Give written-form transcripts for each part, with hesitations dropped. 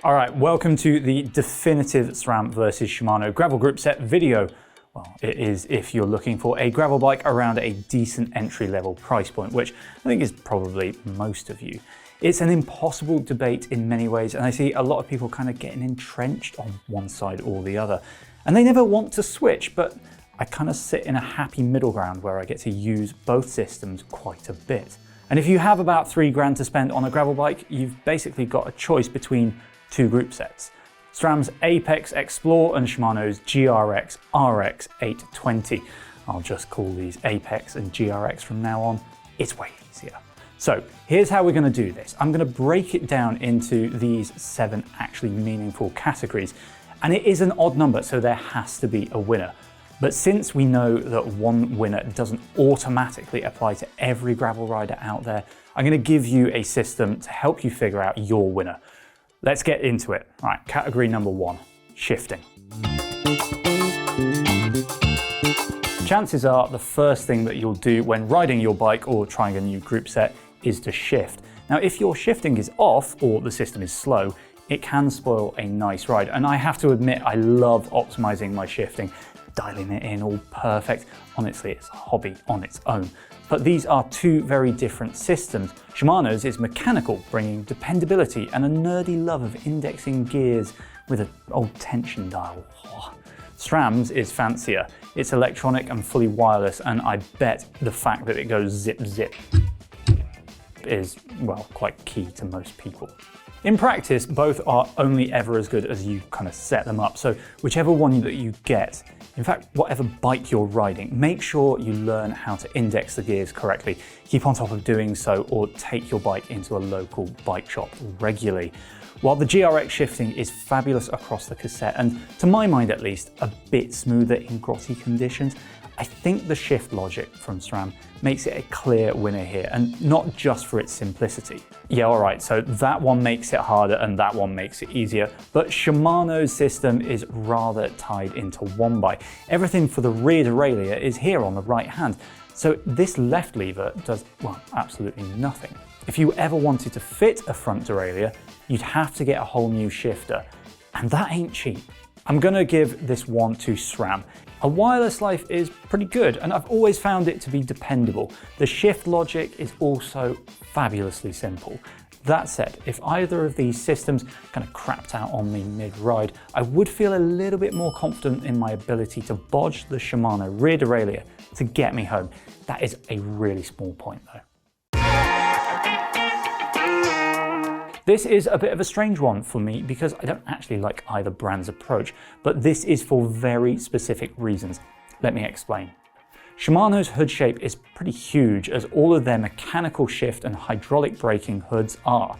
All right, welcome to the definitive SRAM versus Shimano gravel group set video. Well, it is if you're looking for a gravel bike around a decent entry-level price point, which I think is probably most of you. It's an impossible debate in many ways, and I see a lot of people kind of getting entrenched on one side or the other. And they never want to switch, but I kind of sit in a happy middle ground where I get to use both systems quite a bit. And if you have about $3 to spend on a gravel bike, you've basically got a choice between two group sets. SRAM's Apex Explore and Shimano's GRX RX820. I'll just call these Apex and GRX from now on. It's way easier. So here's how we're going to do this. I'm going to break it down into these 7 actually meaningful categories. And it is an odd number, so there has to be a winner. But since we know that one winner doesn't automatically apply to every gravel rider out there, I'm going to give you a system to help you figure out your winner. Let's get into it. All right, category number 1, shifting. Chances are the first thing that you'll do when riding your bike or trying a new group set is to shift. Now, if your shifting is off or the system is slow, it can spoil a nice ride. And I have to admit, I love optimizing my shifting, dialing it in all perfect. Honestly, it's a hobby on its own. But these are two very different systems. Shimano's is mechanical, bringing dependability and a nerdy love of indexing gears with an old tension dial. SRAM's is fancier. It's electronic and fully wireless, and I bet the fact that it goes zip zip is, well, quite key to most people. In practice, both are only ever as good as you kind of set them up. So whichever one that you get, in fact, whatever bike you're riding, make sure you learn how to index the gears correctly. Keep on top of doing so, or take your bike into a local bike shop regularly. While the GRX shifting is fabulous across the cassette, and to my mind at least, a bit smoother in grotty conditions, I think the shift logic from SRAM makes it a clear winner here, and not just for its simplicity. Yeah, all right, so that one makes it harder and that one makes it easier, but Shimano's system is rather tied into one bike. Everything for the rear derailleur is here on the right hand, so this left lever does, well, absolutely nothing. If you ever wanted to fit a front derailleur, you'd have to get a whole new shifter, and that ain't cheap. I'm gonna give this one to SRAM. A wireless life is pretty good, and I've always found it to be dependable. The shift logic is also fabulously simple. That said, if either of these systems kind of crapped out on me mid-ride, I would feel a little bit more confident in my ability to bodge the Shimano rear derailleur to get me home. That is a really small point though. This is a bit of a strange one for me because I don't actually like either brand's approach, but this is for very specific reasons. Let me explain. Shimano's hood shape is pretty huge, as all of their mechanical shift and hydraulic braking hoods are.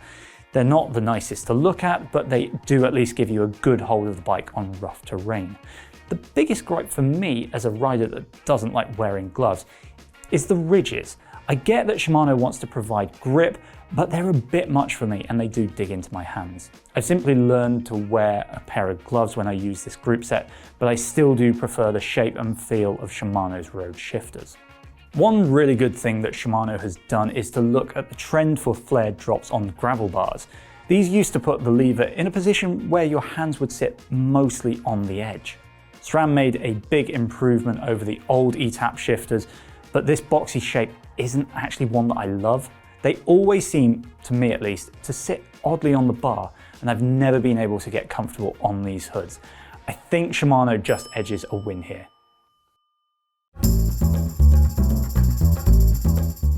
They're not the nicest to look at, but they do at least give you a good hold of the bike on rough terrain. The biggest gripe for me as a rider that doesn't like wearing gloves is the ridges. I get that Shimano wants to provide grip, but they're a bit much for me and they do dig into my hands. I've simply learned to wear a pair of gloves when I use this group set, but I still do prefer the shape and feel of Shimano's road shifters. One really good thing that Shimano has done is to look at the trend for flared drops on gravel bars. These used to put the lever in a position where your hands would sit mostly on the edge. SRAM made a big improvement over the old ETAP shifters, but this boxy shape isn't actually one that I love. They always seem, to me at least, to sit oddly on the bar, and I've never been able to get comfortable on these hoods. I think Shimano just edges a win here.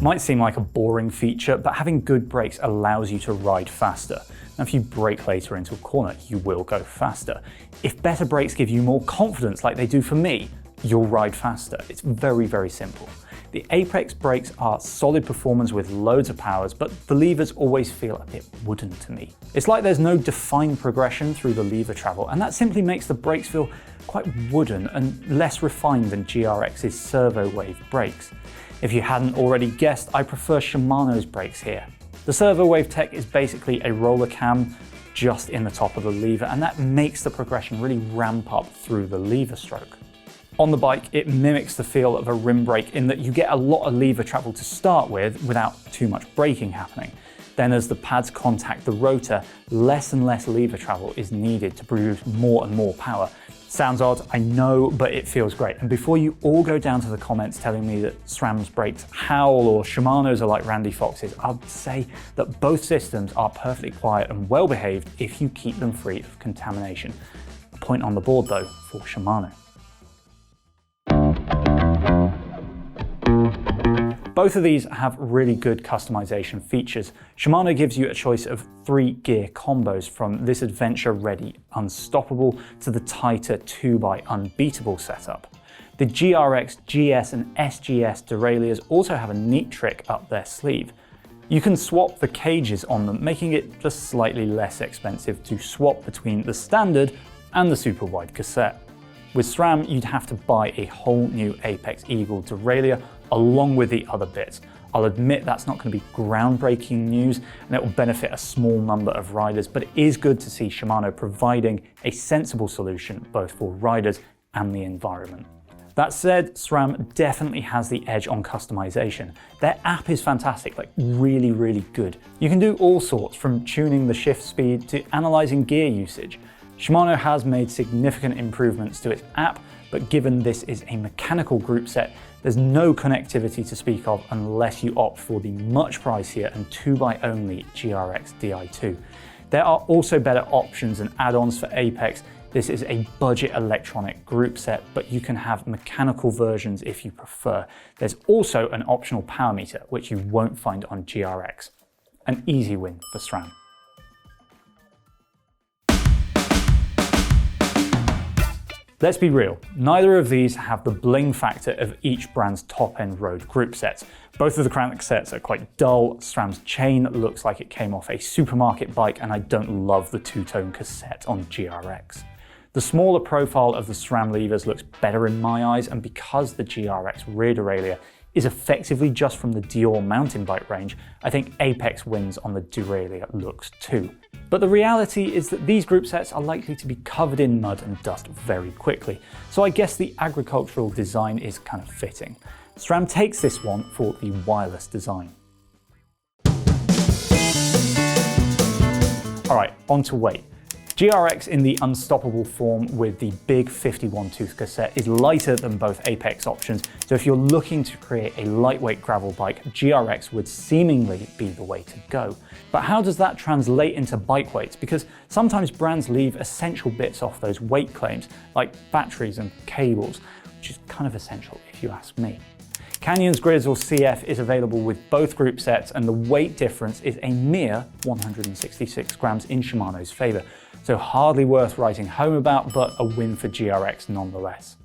Might seem like a boring feature, but having good brakes allows you to ride faster. Now, if you brake later into a corner, you will go faster. If better brakes give you more confidence like they do for me, you'll ride faster. It's very, very simple. The Apex brakes are solid performance with loads of powers, but the levers always feel a bit wooden to me. It's like there's no defined progression through the lever travel, and that simply makes the brakes feel quite wooden and less refined than GRX's servo wave brakes. If you hadn't already guessed, I prefer Shimano's brakes here. The servo wave tech is basically a roller cam just in the top of the lever, and that makes the progression really ramp up through the lever stroke. On the bike, it mimics the feel of a rim brake in that you get a lot of lever travel to start with without too much braking happening. Then as the pads contact the rotor, less and less lever travel is needed to produce more and more power. Sounds odd, I know, but it feels great. And before you all go down to the comments telling me that SRAM's brakes howl or Shimano's are like Randy Fox's, I'll say that both systems are perfectly quiet and well behaved if you keep them free of contamination. A point on the board though for Shimano. Both of these have really good customization features. Shimano gives you a choice of 3 gear combos, from this adventure-ready Unstoppable to the tighter 2x Unbeatable setup. The GRX, GS and SGS derailleurs also have a neat trick up their sleeve. You can swap the cages on them, making it just slightly less expensive to swap between the standard and the super wide cassette. With SRAM, you'd have to buy a whole new Apex Eagle derailleur along with the other bits. I'll admit that's not going to be groundbreaking news and it will benefit a small number of riders, but it is good to see Shimano providing a sensible solution both for riders and the environment. That said, SRAM definitely has the edge on customization. Their app is fantastic, like really, really good. You can do all sorts, from tuning the shift speed to analyzing gear usage. Shimano has made significant improvements to its app, but given this is a mechanical group set, there's no connectivity to speak of unless you opt for the much pricier and 2x only GRX Di2. There are also better options and add-ons for Apex. This is a budget electronic group set, but you can have mechanical versions if you prefer. There's also an optional power meter, which you won't find on GRX. An easy win for SRAM. Let's be real, neither of these have the bling factor of each brand's top-end road group sets. Both of the cranksets are quite dull, SRAM's chain looks like it came off a supermarket bike, and I don't love the two-tone cassette on GRX. The smaller profile of the SRAM levers looks better in my eyes, and because the GRX rear derailleur is effectively just from the Dior mountain bike range, I think Apex wins on the derailleur looks too. But the reality is that these group sets are likely to be covered in mud and dust very quickly, so I guess the agricultural design is kind of fitting. SRAM takes this one for the wireless design. Alright, on to weight. GRX in the Unstoppable form with the big 51 tooth cassette is lighter than both Apex options, so if you're looking to create a lightweight gravel bike, GRX would seemingly be the way to go. But how does that translate into bike weights? Because sometimes brands leave essential bits off those weight claims, like batteries and cables, which is kind of essential if you ask me. Canyon's Grizzle CF is available with both group sets, and the weight difference is a mere 166 grams in Shimano's favour. So hardly worth writing home about, but a win for GRX nonetheless.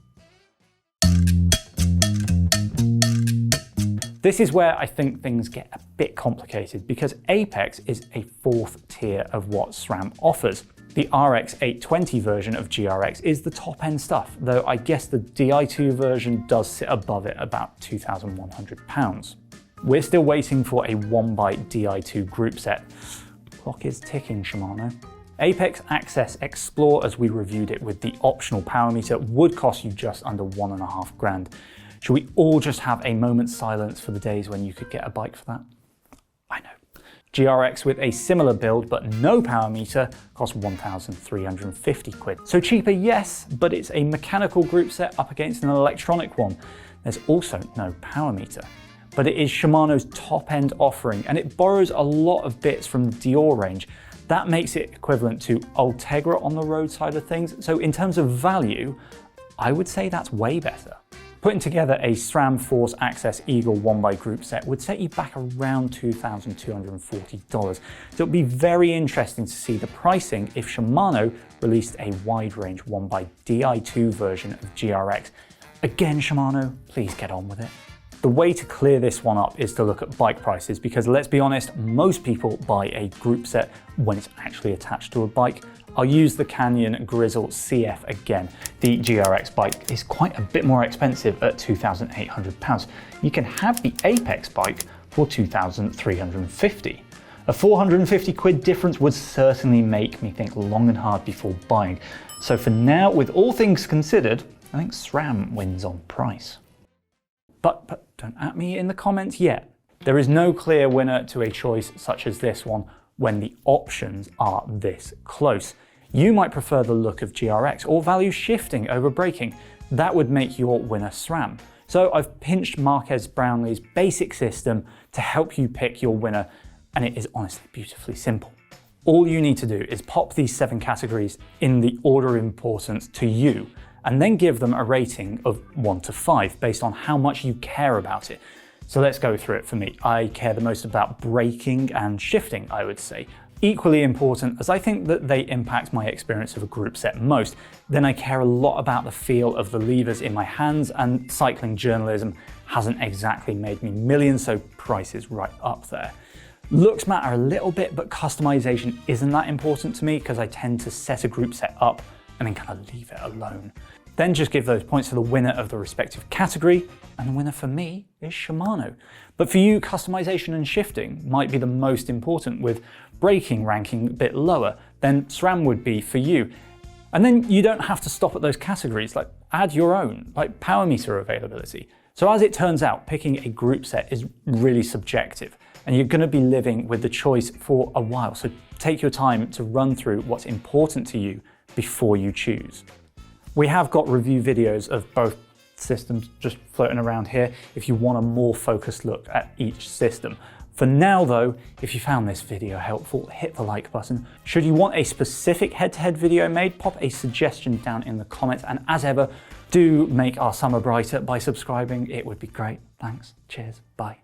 This is where I think things get a bit complicated, because Apex is a fourth tier of what SRAM offers. The RX820 version of GRX is the top-end stuff, though I guess the Di2 version does sit above it about £2,100. We're still waiting for a 1x Di2 group set. Clock is ticking, Shimano. Apex Access Explore, as we reviewed it with the optional power meter, would cost you just under £1.5 grand. Should we all just have a moment's silence for the days when you could get a bike for that? I know. GRX with a similar build but no power meter costs 1,350 quid. So cheaper, yes, but it's a mechanical group set up against an electronic one. There's also no power meter. But it is Shimano's top-end offering, and it borrows a lot of bits from the Dior range. That makes it equivalent to Ultegra on the road side of things. So in terms of value, I would say that's way better. Putting together a SRAM Force Access Eagle 1x group set would set you back around $2,240. So it'll be very interesting to see the pricing if Shimano released a wide range 1x Di2 version of GRX. Again, Shimano, please get on with it. The way to clear this one up is to look at bike prices, because let's be honest, most people buy a group set when it's actually attached to a bike. I'll use the Canyon Grizzle CF again. The GRX bike is quite a bit more expensive at £2,800. You can have the Apex bike for £2,350. A 450 quid difference would certainly make me think long and hard before buying. So for now, with all things considered, I think SRAM wins on price. But don't at me in the comments yet. There is no clear winner to a choice such as this one when the options are this close. You might prefer the look of GRX or value shifting over braking. That would make your winner SRAM. So I've pinched Marques Brownlee's basic system to help you pick your winner, and it is honestly beautifully simple. All you need to do is pop these 7 categories in the order of importance to you, and then give them a rating of 1 to 5 based on how much you care about it. So let's go through it for me. I care the most about braking and shifting, I would say. Equally important, as I think that they impact my experience of a group set most. Then I care a lot about the feel of the levers in my hands, and cycling journalism hasn't exactly made me millions, so price is right up there. Looks matter a little bit, but customization isn't that important to me because I tend to set a group set up and then kind of leave it alone. Then just give those points to the winner of the respective category, and the winner for me is Shimano. But for you, customization and shifting might be the most important, with braking ranking a bit lower than SRAM would be for you. And then you don't have to stop at those categories, like add your own, like power meter availability. So as it turns out, picking a group set is really subjective, and you're going to be living with the choice for a while. So take your time to run through what's important to you before you choose. We have got review videos of both systems just floating around here if you want a more focused look at each system. For now though, if you found this video helpful, hit the like button. Should you want a specific head-to-head video made, pop a suggestion down in the comments, and as ever, do make our summer brighter by subscribing. It would be great. Thanks. Cheers. Bye.